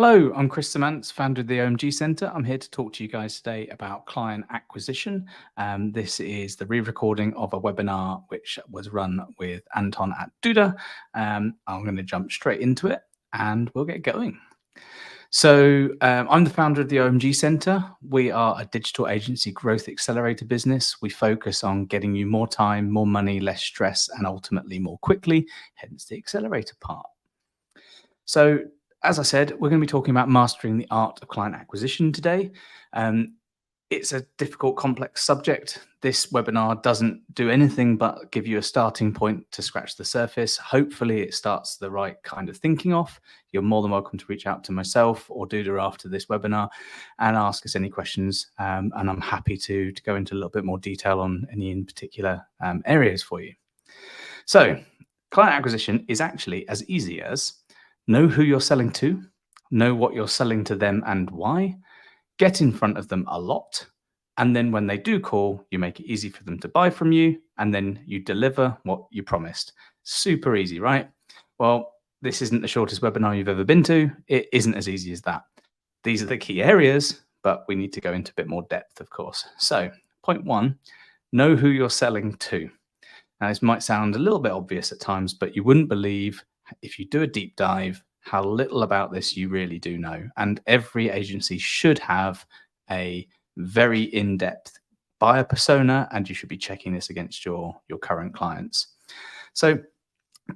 Hello, I'm Chris Samantz, founder of the OMG Centre. I'm here to talk to you guys today about client acquisition. This is the re-recording of a webinar which was run with Anton at Duda. I'm going to jump straight into it and we'll get going. So I'm the founder of the OMG Centre. We are a digital agency growth accelerator business. We focus on getting you more time, more money, less stress, and ultimately more quickly, hence the accelerator part. So as I said, we're going to be talking about mastering the art of client acquisition today. It's a difficult, complex subject. This webinar doesn't do anything but give you a starting point to scratch the surface. Hopefully it starts the right kind of thinking off. You're more than welcome to reach out to myself or Duda after this webinar and ask us any questions. And I'm happy to go into a little bit more detail on any in particular areas for you. So client acquisition is actually as easy as know who you're selling to, know what you're selling to them and why, get in front of them a lot, and then when they do call, you make it easy for them to buy from you, and then you deliver what you promised. Super easy, right? Well, this isn't the shortest webinar you've ever been to. It isn't as easy as that. These are the key areas, but we need to go into a bit more depth, of course. So, point one, know who you're selling to. Now, this might sound a little bit obvious at times, but you wouldn't believe if you do a deep dive how little about this you really do know. And every agency should have a very in-depth buyer persona, and you should be checking this against your current clients. So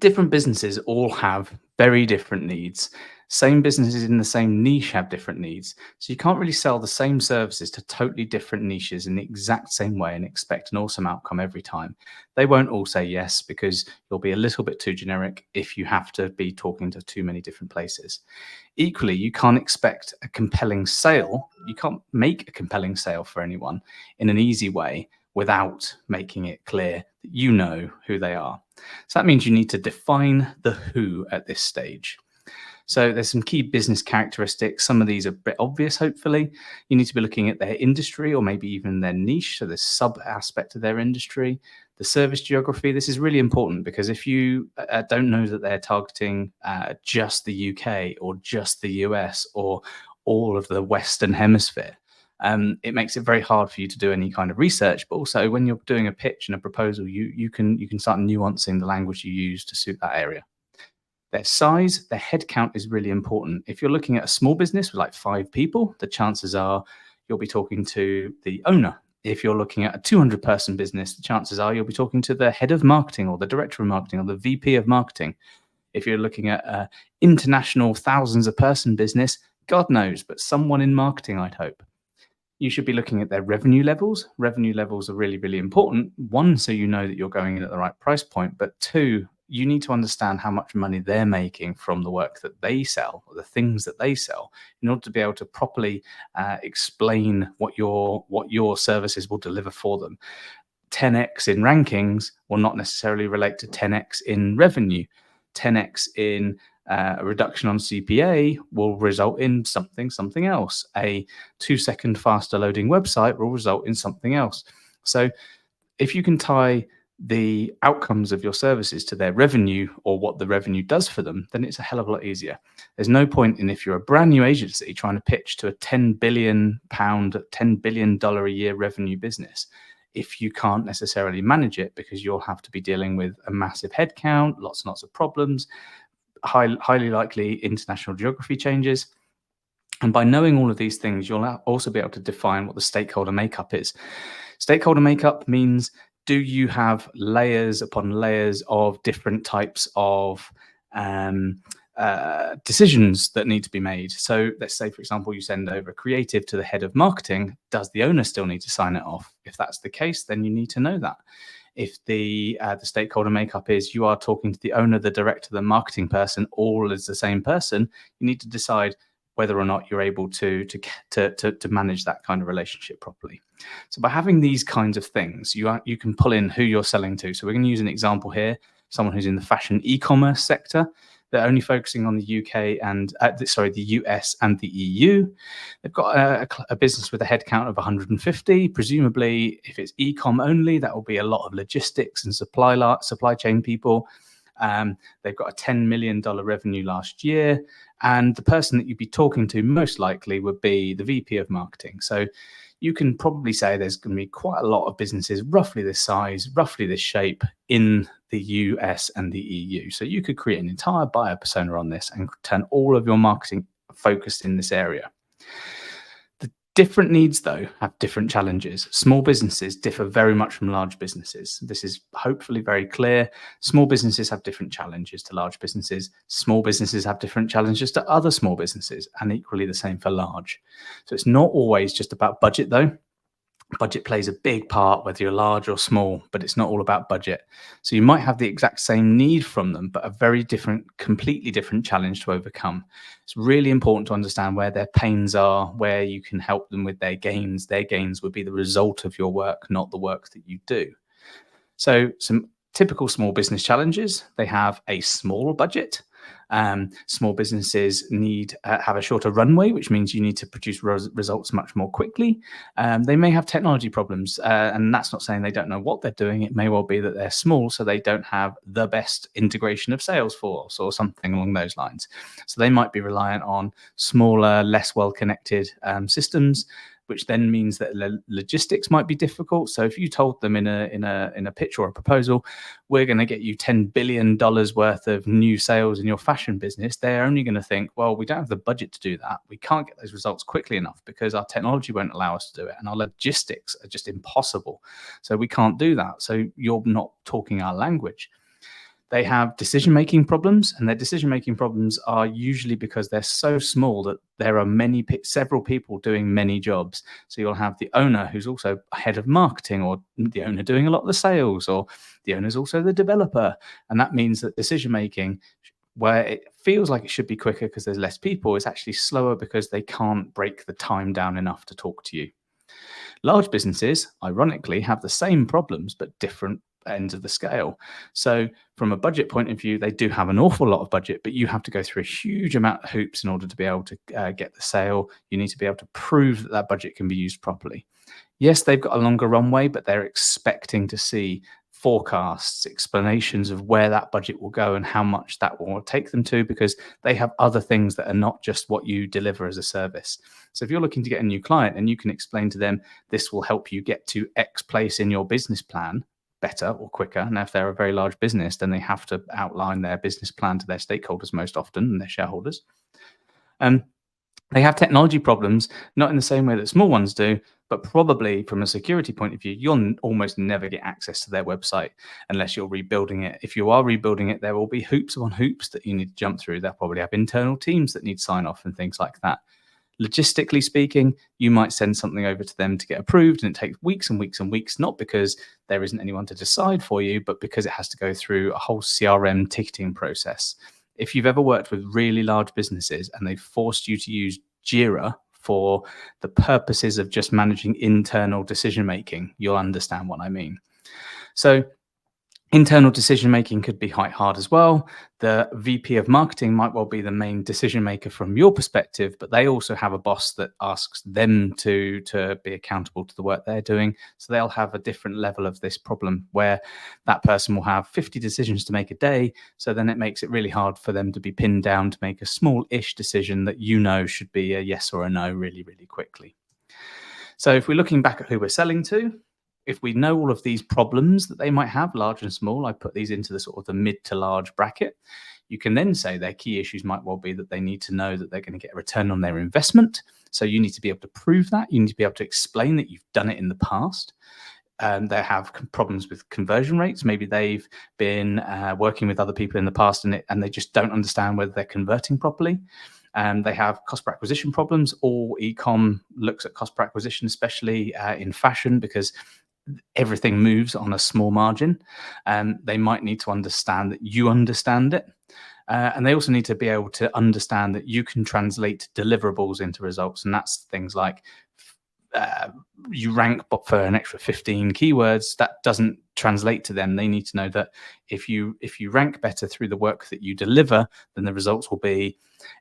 different businesses all have very different needs. Same businesses in the same niche have different needs. So you can't really sell the same services to totally different niches in the exact same way and expect an awesome outcome every time. They won't all say yes because you'll be a little bit too generic if you have to be talking to too many different places. Equally, you can't expect a compelling sale. You can't make a compelling sale for anyone in an easy way without making it clear that you know who they are. So that means you need to define the who at this stage. So there's some key business characteristics. Some of these are a bit obvious, hopefully. You need to be looking at their industry or maybe even their niche, so the sub aspect of their industry, the service geography. This is really important because if you don't know that they're targeting just the UK or just the US or all of the Western Hemisphere, it makes it very hard for you to do any kind of research. But also when you're doing a pitch and a proposal, you can start nuancing the language you use to suit that area. Their size, their headcount is really important. If you're looking at a small business with like 5 people, the chances are you'll be talking to the owner. If you're looking at a 200-person business, the chances are you'll be talking to the head of marketing or the director of marketing or the VP of marketing. If you're looking at an international thousands of person business, God knows, but someone in marketing, I'd hope. You should be looking at their revenue levels. Revenue levels are really, really important. One, so you know that you're going in at the right price point, but two, you need to understand how much money they're making from the work that they sell or the things that they sell in order to be able to properly explain what your services will deliver for them. 10x in rankings will not necessarily relate to 10x in revenue. 10x in a reduction on CPA will result in something else. A 2-second faster loading website will result in something else. So if you can tie the outcomes of your services to their revenue or what the revenue does for them, then it's a hell of a lot easier. There's no point in, if you're a brand new agency trying to pitch to a £10 billion, $10 billion a year revenue business, if you can't necessarily manage it, because you'll have to be dealing with a massive headcount, lots and lots of problems, highly likely international geography changes. And by knowing all of these things, you'll also be able to define what the stakeholder makeup is. Stakeholder makeup means, do you have layers upon layers of different types of decisions that need to be made? So let's say, for example, you send over a creative to the head of marketing. Does the owner still need to sign it off? If that's the case, then you need to know that. If the stakeholder makeup is you are talking to the owner, the director, the marketing person, all as the same person, you need to decide whether or not you're able to manage that kind of relationship properly. So by having these kinds of things, you can pull in who you're selling to. So we're going to use an example here, someone who's in the fashion e-commerce sector. They're only focusing on the UK and the US and the EU. They've got a business with a headcount of 150. Presumably, if it's e-com only, that will be a lot of logistics and supply chain people. They've got a $10 million revenue last year, And the person that you'd be talking to most likely would be the VP of marketing. So you can probably say there's going to be quite a lot of businesses roughly this size, roughly this shape in the US and the EU. So you could create an entire buyer persona on this and turn all of your marketing focused in this area. The different needs, though, have different challenges. Small businesses differ very much from large businesses. This is hopefully very clear. Small businesses have different challenges to large businesses. Small businesses have different challenges to other small businesses, and equally the same for large. So it's not always just about budget, though. Budget plays a big part, whether you're large or small, but it's not all about budget. So you might have the exact same need from them, but a very different, completely different challenge to overcome. It's really important to understand where their pains are, where you can help them with their gains. Their gains would be the result of your work, not the work that you do. So some typical small business challenges: they have a small budget. Small businesses have a shorter runway, which means you need to produce results much more quickly. They may have technology problems, and that's not saying they don't know what they're doing. It may well be that they're small, so they don't have the best integration of Salesforce or something along those lines. So they might be reliant on smaller, less well-connected systems, which then means that logistics might be difficult. So if you told them in a pitch or a proposal, we're going to get you $10 billion worth of new sales in your fashion business, they're only going to think, well, we don't have the budget to do that. We can't get those results quickly enough because our technology won't allow us to do it, and our logistics are just impossible. So we can't do that. So you're not talking our language. They have decision-making problems, and their decision-making problems are usually because they're so small that there are several people doing many jobs. So you'll have the owner who's also head of marketing, or the owner doing a lot of the sales, or the owner's also the developer. And that means that decision-making, where it feels like it should be quicker because there's less people, is actually slower because they can't break the time down enough to talk to you. Large businesses, ironically, have the same problems, but different ends of the scale. So from a budget point of view, they do have an awful lot of budget, but you have to go through a huge amount of hoops in order to be able to get the sale. You need to be able to prove that that budget can be used properly. Yes, they've got a longer runway, but they're expecting to see forecasts, explanations of where that budget will go and how much that will take them to, because they have other things that are not just what you deliver as a service. So if you're looking to get a new client and you can explain to them, this will help you get to X place in your business plan better or quicker. Now, if they're a very large business, then they have to outline their business plan to their stakeholders most often, and their shareholders. They have technology problems, not in the same way that small ones do, but probably from a security point of view, you'll almost never get access to their website unless you're rebuilding it. If you are rebuilding it, there will be hoops upon hoops that you need to jump through. They'll probably have internal teams that need sign off and things like that. Logistically speaking, you might send something over to them to get approved, and it takes weeks and weeks and weeks, not because there isn't anyone to decide for you, but because it has to go through a whole CRM ticketing process. If you've ever worked with really large businesses and they've forced you to use Jira for the purposes of just managing internal decision making, you'll understand what I mean. So internal decision making could be quite hard as well. The VP of marketing might well be the main decision maker from your perspective, but they also have a boss that asks them to be accountable to the work they're doing. So they'll have a different level of this problem where that person will have 50 decisions to make a day. So then it makes it really hard for them to be pinned down to make a small-ish decision that should be a yes or a no really, really quickly. So if we're looking back at who we're selling to, if we know all of these problems that they might have, large and small, I put these into the sort of the mid to large bracket. You can then say their key issues might well be that they need to know that they're going to get a return on their investment. So you need to be able to prove that. You need to be able to explain that you've done it in the past. They have problems with conversion rates. Maybe they've been working with other people in the past and they just don't understand whether they're converting properly. They have cost per acquisition problems. All e-com looks at cost per acquisition, especially in fashion, because everything moves on a small margin. They might need to understand that you understand it. And they also need to be able to understand that you can translate deliverables into results. And that's things like you rank for an extra 15 keywords. That doesn't translate to them. They need to know that if you rank better through the work that you deliver, then the results will be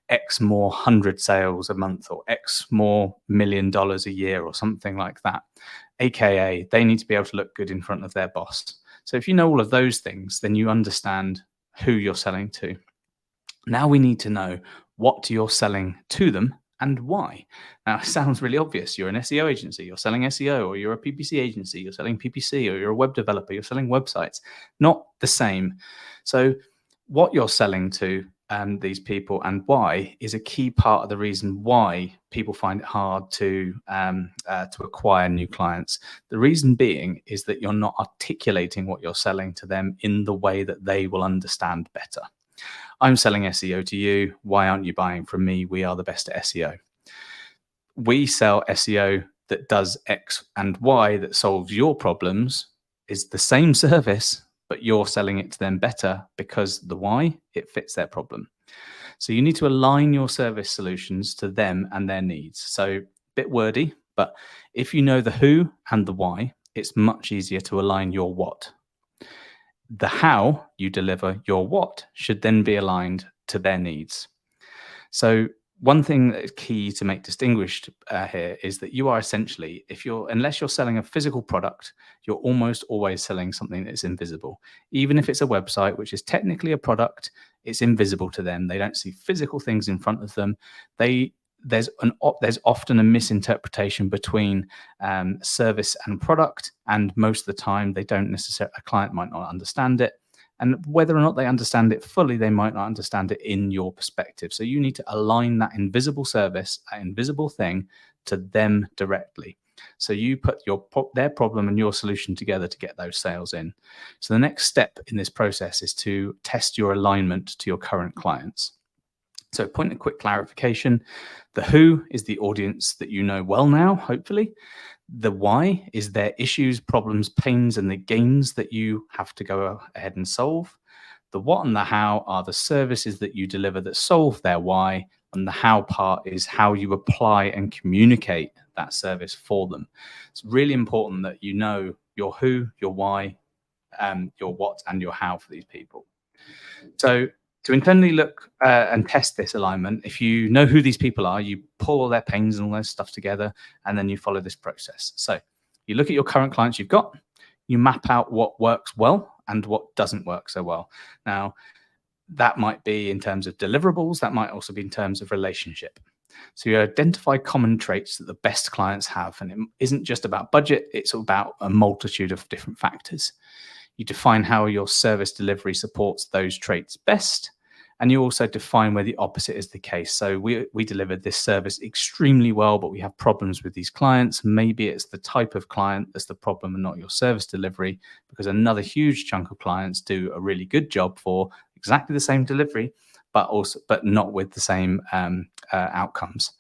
X more 100 sales a month, or X more $1 million a year, or something like that. AKA, they need to be able to look good in front of their boss. So if you know all of those things, then you understand who you're selling to. Now we need to know what you're selling to them and why. Now, it sounds really obvious. You're an SEO agency, you're selling SEO, or you're a PPC agency, you're selling PPC, or you're a web developer, you're selling websites. Not the same. So, what you're selling to these people and why is a key part of the reason why people find it hard to acquire new clients. The reason being is that you're not articulating what you're selling to them in the way that they will understand better. I'm selling SEO to you. Why aren't you buying from me? We are the best at SEO. We sell SEO that does X and Y that solves your problems, is the same service, but you're selling it to them better because the why, it fits their problem. So you need to align your service solutions to them and their needs. So a bit wordy, but if you know the who and the why, it's much easier to align your what. The how you deliver your what should then be aligned to their needs. So one thing that is key to make distinguished here is that you are essentially, unless you're selling a physical product, you're almost always selling something that's invisible. Even if it's a website, which is technically a product, it's invisible to them. They don't see physical things in front of them. There's often a misinterpretation between service and product, and most of the time they don't necessarily. A client might not understand it. And whether or not they understand it fully, they might not understand it in your perspective. So you need to align that invisible service, that invisible thing, to them directly. So you put their problem and your solution together to get those sales in. So the next step in this process is to test your alignment to your current clients. So point of quick clarification, the who is the audience that you know well now, hopefully. The why is their issues, problems, pains, and the gains that you have to go ahead and solve. The what and the how are the services that you deliver that solve their why, and the how part is how you apply and communicate that service for them. It's really important that you know your who, your why, your what, and your how for these people. So to internally look and test this alignment, if you know who these people are, you pull all their pains and all their stuff together, and then you follow this process. So you look at your current clients you've got, you map out what works well and what doesn't work so well. Now, that might be in terms of deliverables, that might also be in terms of relationship. So you identify common traits that the best clients have, and it isn't just about budget, it's about a multitude of different factors. You define how your service delivery supports those traits best, and you also define where the opposite is the case. So we delivered this service extremely well, but we have problems with these clients. Maybe it's the type of client that's the problem and not your service delivery, because another huge chunk of clients do a really good job for exactly the same delivery, but not with the same outcomes.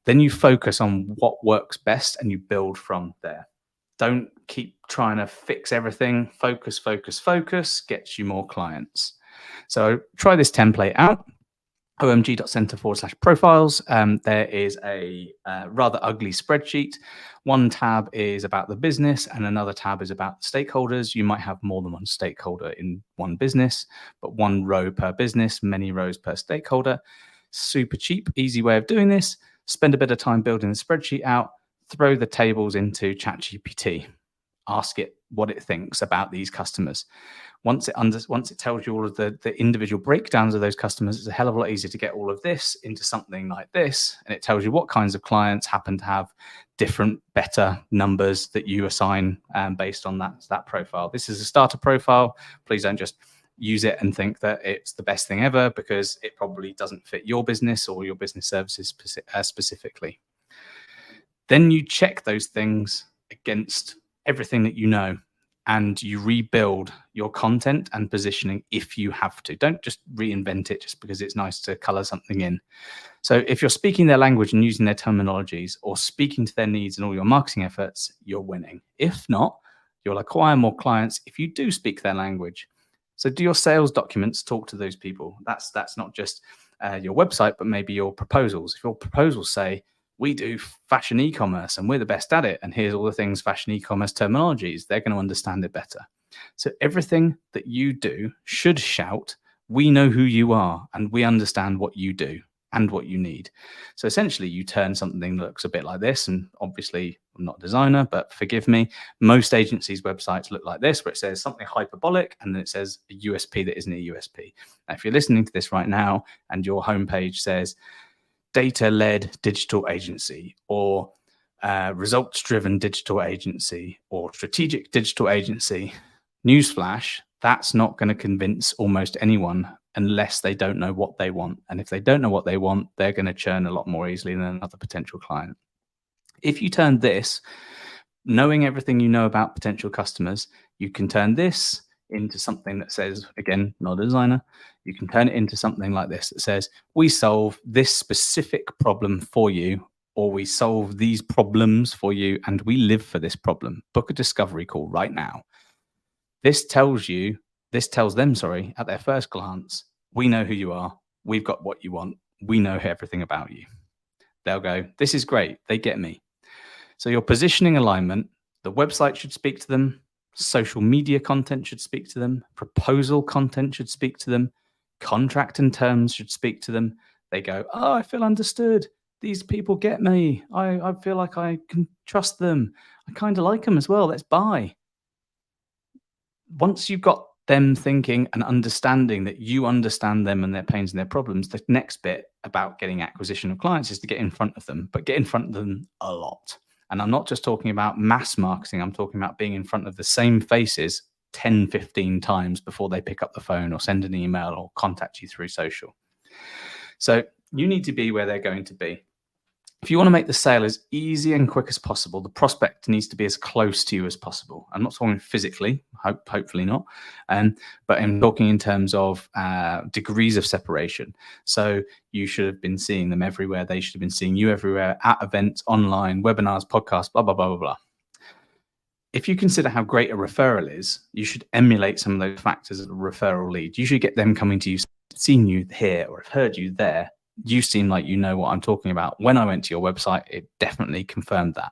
Then you focus on what works best and you build from there. Don't keep trying to fix everything. Focus gets you more clients. So try this template out. omg.center/profiles. There is a rather ugly spreadsheet. One tab is about the business and another tab is about the stakeholders. You might have more than one stakeholder in one business, but one row per business, many rows per stakeholder. Super cheap, easy way of doing this. Spend a bit of time building the spreadsheet out. Throw the tables into ChatGPT. Ask it what it thinks about these customers. Once it tells you all of the individual breakdowns of those customers, it's a hell of a lot easier to get all of this into something like this, and it tells you what kinds of clients happen to have different, better numbers that you assign based on that profile. This is a starter profile. Please don't just use it and think that it's the best thing ever, because it probably doesn't fit your business or your business services specifically. Then you check those things against everything that you know, and you rebuild your content and positioning if you have to. Don't just reinvent it just because it's nice to color something in. So if you're speaking their language and using their terminologies or speaking to their needs in all your marketing efforts, you're winning. If not, you'll acquire more clients if you do speak their language. So do your sales documents talk to those people? That's not just your website, but maybe your proposals. If your proposals say, we do fashion e-commerce and we're the best at it, and here's all the things fashion e-commerce terminologies, they're going to understand it better. So everything that you do should shout, we know who you are and we understand what you do. and what you need. So essentially, you turn something that looks a bit like this, and obviously, I'm not a designer, but forgive me. Most agencies' websites look like this, where it says something hyperbolic, and then it says a USP that isn't a USP. Now, if you're listening to this right now, and your homepage says data-led digital agency, or results-driven digital agency, or strategic digital agency, newsflash, that's not going to convince almost anyone unless they don't know what they want. And if they don't know what they want, they're going to churn a lot more easily than another potential client. If you turn this, knowing everything you know about potential customers, you can turn this into something that says, again, not a designer, you can turn it into something like this that says, we solve this specific problem for you, or we solve these problems for you, and we live for this problem. Book a discovery call right now. This tells them, at their first glance, we know who you are, we've got what you want, we know everything about you. They'll go, this is great, they get me. So your positioning alignment, the website should speak to them, social media content should speak to them, proposal content should speak to them, contract and terms should speak to them. They go, oh, I feel understood. These people get me. I feel like I can trust them. I kind of like them as well. Let's buy. Once you've got them thinking and understanding that you understand them and their pains and their problems, the next bit about getting acquisition of clients is to get in front of them, but get in front of them a lot. And I'm not just talking about mass marketing. I'm talking about being in front of the same faces 10, 15 times before they pick up the phone or send an email or contact you through social. So you need to be where they're going to be. If you want to make the sale as easy and quick as possible, the prospect needs to be as close to you as possible. I'm not talking physically, hopefully not, but I'm talking in terms of degrees of separation. So you should have been seeing them everywhere. They should have been seeing you everywhere, at events, online, webinars, podcasts, blah, blah, blah, blah, blah. If you consider how great a referral is, you should emulate some of those factors of a referral lead. You should get them coming to you, seeing you here or have heard you there. You seem like you know what I'm talking about. When I went to your website, it definitely confirmed that.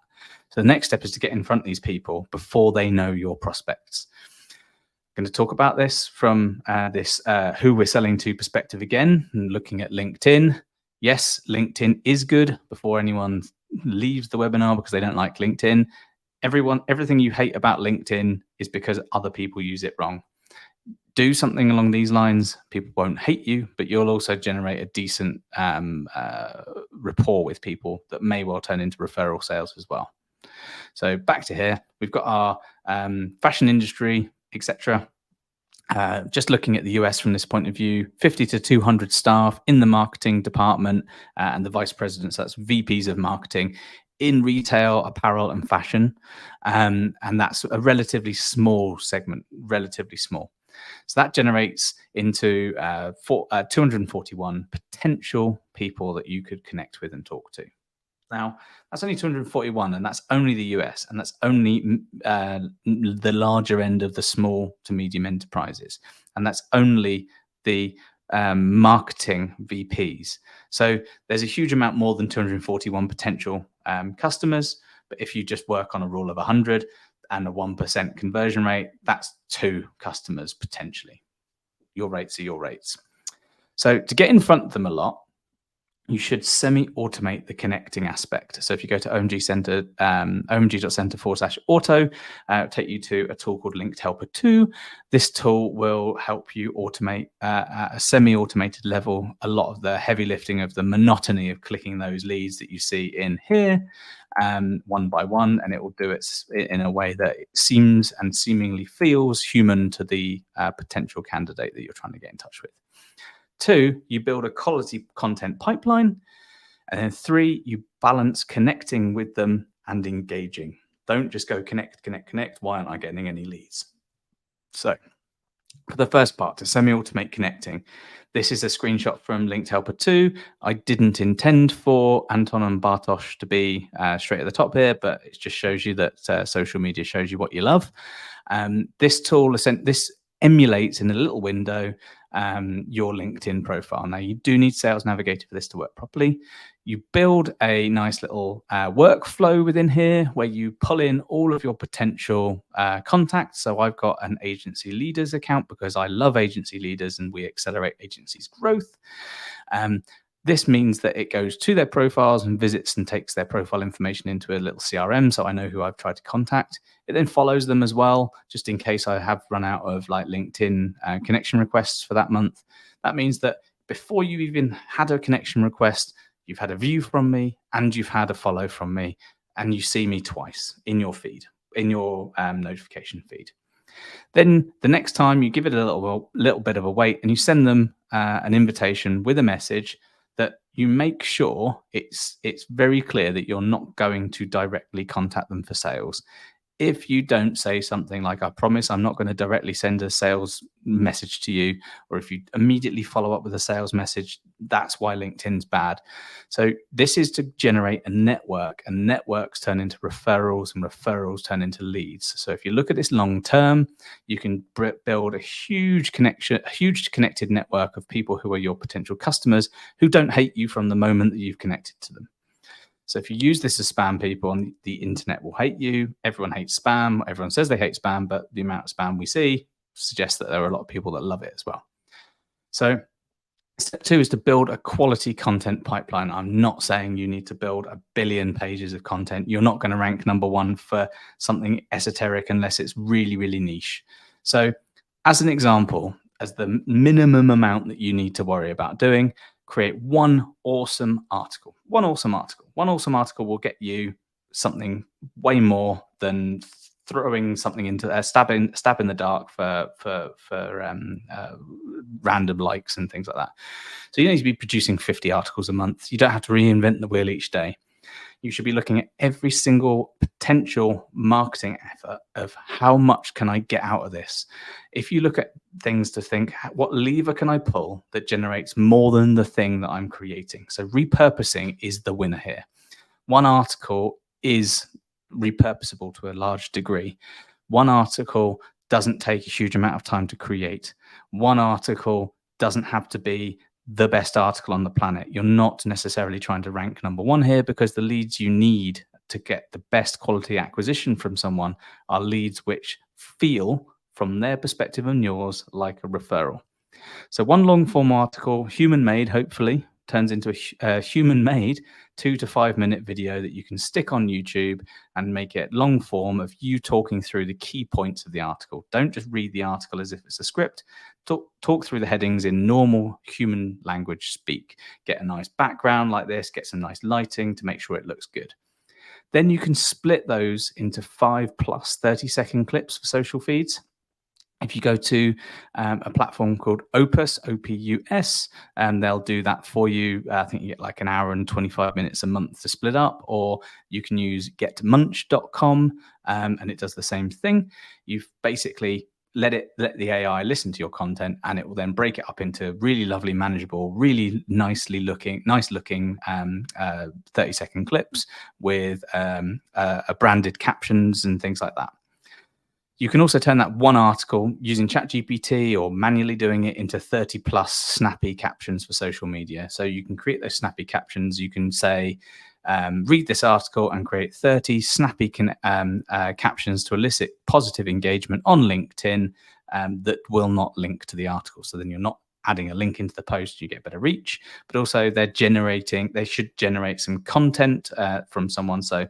So the next step is to get in front of these people before they know your prospects. I'm going to talk about this from this who we're selling to perspective again, and looking at LinkedIn. Yes, LinkedIn is good before anyone leaves the webinar because they don't like LinkedIn. Everything you hate about LinkedIn is because other people use it wrong. Do something along these lines, people won't hate you, but you'll also generate a decent rapport with people that may well turn into referral sales as well. So back to here, we've got our fashion industry, etc. Just looking at the US from this point of view, 50 to 200 staff in the marketing department and the vice presidents, that's VPs of marketing in retail, apparel and fashion. And that's a relatively small segment, relatively small. So that generates into 241 potential people that you could connect with and talk to. Now, that's only 241, and that's only the US, and that's only the larger end of the small to medium enterprises, and that's only the marketing VPs. So there's a huge amount more than 241 potential customers, but if you just work on a rule of 100, and a 1% conversion rate, that's 2 customers potentially. Your rates are your rates. So to get in front of them a lot, you should semi-automate the connecting aspect. So if you go to OMG Center, omg.center/auto, take you to a tool called Linked Helper 2. This tool will help you automate at a semi-automated level a lot of the heavy lifting of the monotony of clicking those leads that you see in here, one by one, and it will do it in a way that it seems and seemingly feels human to the potential candidate that you're trying to get in touch with. 2, you build a quality content pipeline. And then 3, you balance connecting with them and engaging. Don't just go connect. Why aren't I getting any leads? So for the first part, to semi-automate connecting, this is a screenshot from Linked Helper 2. I didn't intend for Anton and Bartosz to be straight at the top here, but it just shows you that social media shows you what you love. This tool, this emulates in a little window your LinkedIn profile. Now, you do need Sales Navigator for this to work properly. You build a nice little workflow within here where you pull in all of your potential contacts. So I've got an agency leaders account because I love agency leaders and we accelerate agencies' growth. This means that it goes to their profiles and visits and takes their profile information into a little CRM, so I know who I've tried to contact. It then follows them as well, just in case I have run out of like LinkedIn connection requests for that month. That means that before you even had a connection request, you've had a view from me and you've had a follow from me, and you see me twice in your feed, in your notification feed. Then the next time you give it a little bit of a wait and you send them an invitation with a message that you make sure it's very clear that you're not going to directly contact them for sales. If you don't say something like, I promise I'm not going to directly send a sales message to you, or if you immediately follow up with a sales message, that's why LinkedIn's bad. So this is to generate a network, and networks turn into referrals, and referrals turn into leads. So if you look at this long term, you can build a huge connection, a huge connected network of people who are your potential customers who don't hate you from the moment that you've connected to them. So if you use this as spam people, and the internet will hate you. Everyone hates spam. Everyone says they hate spam, but the amount of spam we see suggests that there are a lot of people that love it as well. So step 2 is to build a quality content pipeline. I'm not saying you need to build 1 billion pages of content. You're not going to rank number 1 for something esoteric unless it's really, really niche. So as an example, as the minimum amount that you need to worry about doing, create one awesome article. One awesome article will get you something way more than throwing something into stab in the dark for random likes and things like that. So you need to be producing 50 articles a month. You don't have to reinvent the wheel each day. You should be looking at every single potential marketing effort of how much can I get out of this. If you look at things to think, what lever can I pull that generates more than the thing that I'm creating? So repurposing is the winner here. One article is repurposable to a large degree. One article doesn't take a huge amount of time to create. One article doesn't have to be the best article on the planet. You're not necessarily trying to rank number 1 here, because the leads you need to get the best quality acquisition from someone are leads which feel, from their perspective and yours, like a referral. So one long form article, human made, hopefully, turns into a human made 2 to 5 minute video that you can stick on YouTube and make it long form of you talking through the key points of the article. Don't just read the article as if it's a script. Talk through the headings in normal human language speak. Get a nice background like this, get some nice lighting to make sure it looks good. Then you can split those into 5+ 30-second clips for social feeds. If you go to a platform called Opus, OPUS, they'll do that for you. I think you get like 1 hour and 25 minutes a month to split up, or you can use getmunch.com, and it does the same thing. You've basically let the AI listen to your content, and it will then break it up into really lovely, manageable, really nice looking 30-second clips with branded captions and things like that. You can also turn that one article using ChatGPT or manually doing it into 30+ snappy captions for social media. So you can create those snappy captions. You can say, read this article and create 30 snappy captions to elicit positive engagement on LinkedIn that will not link to the article. So then you're not adding a link into the post, you get better reach, but also they should generate some content from someone. So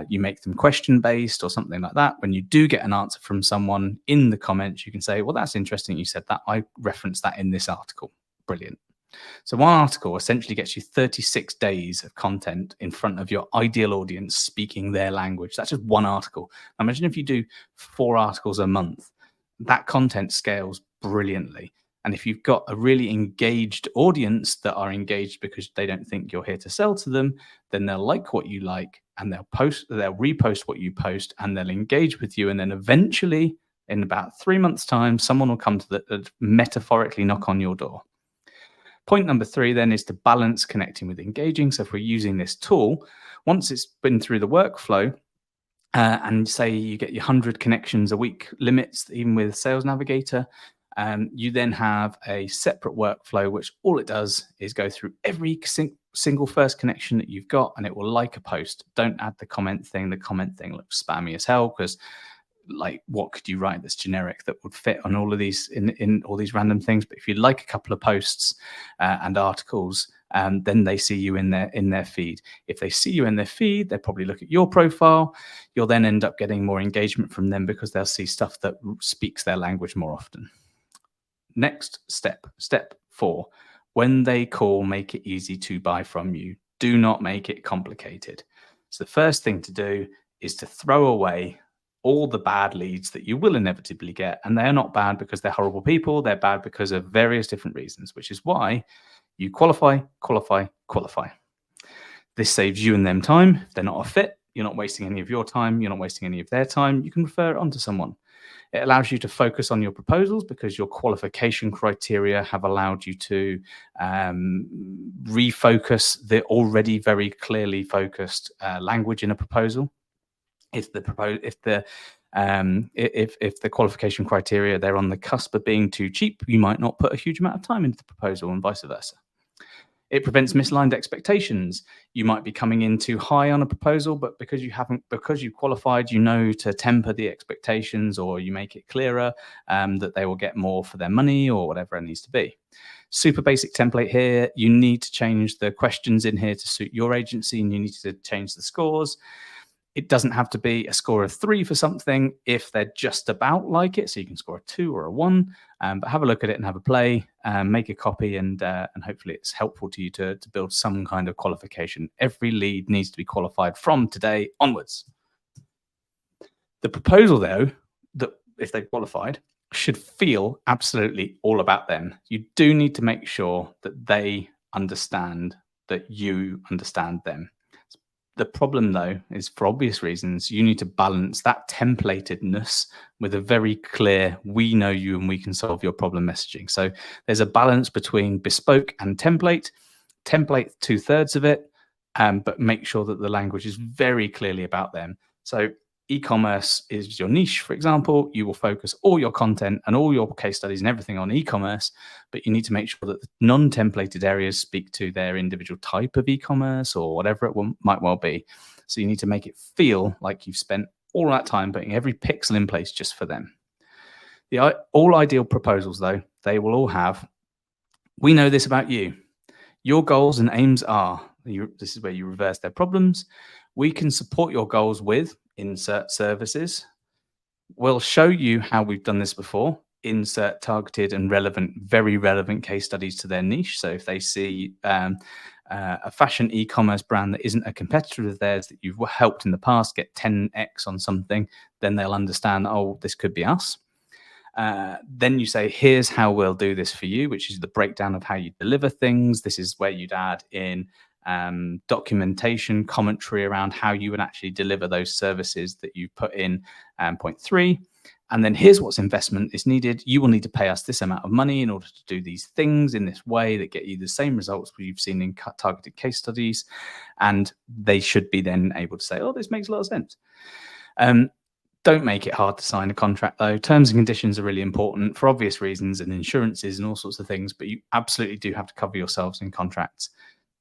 you make them question-based or something like that. When you do get an answer from someone in the comments, you can say, well, that's interesting you said that. I referenced that in this article. Brilliant. So one article essentially gets you 36 days of content in front of your ideal audience speaking their language. That's just one article. Imagine if you do 4 articles a month. That content scales brilliantly. And if you've got a really engaged audience that are engaged because they don't think you're here to sell to them, then they'll like what you like, and they'll repost what you post, and they'll engage with you. And then eventually, in about 3 months' time, someone will come to metaphorically knock on your door. Point number 3 then is to balance connecting with engaging. So if we're using this tool, once it's been through the workflow, and say you get your 100 connections a week limits, even with Sales Navigator, you then have a separate workflow, which all it does is go through every single first connection that you've got, and it will like a post. Don't add the comment thing. The comment thing looks spammy as hell, because like, what could you write that's generic that would fit on all of these in all these random things? But if you like a couple of posts and articles, then they see you in their feed. If they see you in their feed, they probably look at your profile. You'll then end up getting more engagement from them because they'll see stuff that speaks their language more often. Next step, step 4. When they call, make it easy to buy from you. Do not make it complicated. So the first thing to do is to throw away all the bad leads that you will inevitably get. And they're not bad because they're horrible people. They're bad because of various different reasons, which is why you qualify, qualify, qualify. This saves you and them time. If they're not a fit, you're not wasting any of your time. You're not wasting any of their time. You can refer it on to someone. It allows you to focus on your proposals because your qualification criteria have allowed you to refocus the already very clearly focused language in a proposal. If the qualification criteria, they're on the cusp of being too cheap, you might not put a huge amount of time into the proposal and vice versa. It prevents misaligned expectations. You might be coming in too high on a proposal, but because you qualified, you know to temper the expectations, or you make it clearer that they will get more for their money or whatever it needs to be. Super basic template here. You need to change the questions in here to suit your agency, and you need to change the scores. It doesn't have to be a score of 3 for something if they're just about like it. So you can score a 2 or a 1, but have a look at it and have a play, make a copy, and hopefully it's helpful to you to build some kind of qualification. Every lead needs to be qualified from today onwards. The proposal, though, that if they've qualified, should feel absolutely all about them. You do need to make sure that they understand that you understand them. The problem, though, is for obvious reasons, you need to balance that templatedness with a very clear, we know you and we can solve your problem messaging. So there's a balance between bespoke and template. Template 2/3 of it, but make sure that the language is very clearly about them. So e-commerce is your niche, for example. You will focus all your content and all your case studies and everything on e-commerce, but you need to make sure that the non-templated areas speak to their individual type of e-commerce or whatever it might well be. So you need to make it feel like you've spent all that time putting every pixel in place just for them. All ideal proposals, though, they will all have, we know this about you. Your goals and aims are, this is where you reverse their problems. We can support your goals with insert services. We'll show you how we've done this before. Insert targeted and relevant, very relevant case studies to their niche. So if they see a fashion e-commerce brand that isn't a competitor of theirs that you've helped in the past get 10x on something, then they'll understand, oh, this could be us. Then you say, here's how we'll do this for you, which is the breakdown of how you deliver things. This is where you'd add in documentation, commentary around how you would actually deliver those services that you put in point 3. And then here's what's investment is needed. You will need to pay us this amount of money in order to do these things in this way that get you the same results you've seen in targeted case studies. And they should be then able to say, oh, this makes a lot of sense. Don't make it hard to sign a contract, though. Terms and conditions are really important for obvious reasons, and insurances and all sorts of things, but you absolutely do have to cover yourselves in contracts.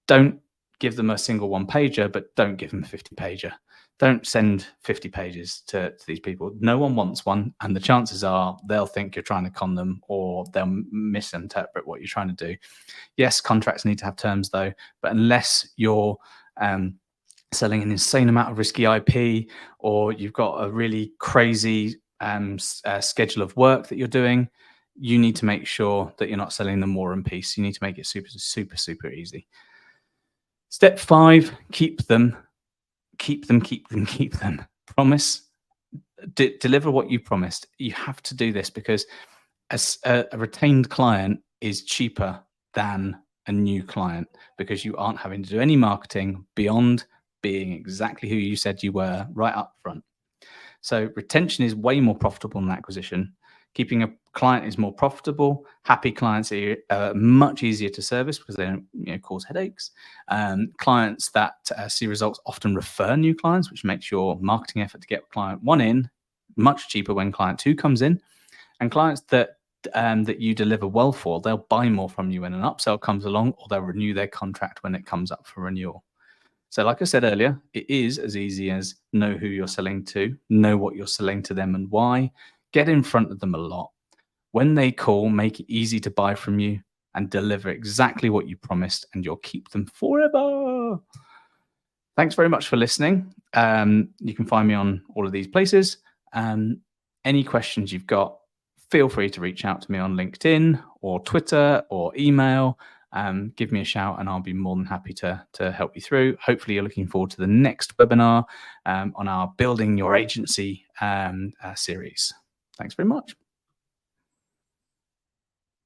Don't give them a single one-pager, but don't give them a 50-pager. Don't send 50 pages to these people. No one wants one, and the chances are they'll think you're trying to con them, or they'll misinterpret what you're trying to do. Yes, contracts need to have terms, though, but unless you're selling an insane amount of risky IP, or you've got a really crazy schedule of work that you're doing, you need to make sure that you're not selling them War and Peace. You need to make it super, super, super easy. Step 5, keep them. Promise, deliver what you promised. You have to do this because a retained client is cheaper than a new client because you aren't having to do any marketing beyond being exactly who you said you were right up front. So retention is way more profitable than acquisition. Keeping a client is more profitable. Happy clients are much easier to service because they don't cause headaches. Clients that see results often refer new clients, which makes your marketing effort to get client 1 in much cheaper when client 2 comes in. And clients that you deliver well for, they'll buy more from you when an upsell comes along, or they'll renew their contract when it comes up for renewal. So like I said earlier, it is as easy as know who you're selling to, know what you're selling to them and why, get in front of them a lot. When they call, make it easy to buy from you. and deliver exactly what you promised, and you'll keep them forever. Thanks very much for listening. You can find me on all of these places. Any questions you've got, feel free to reach out to me on LinkedIn or Twitter or email. Give me a shout and I'll be more than happy to help you through. Hopefully you're looking forward to the next webinar on our Building Your Agency series. Thanks very much.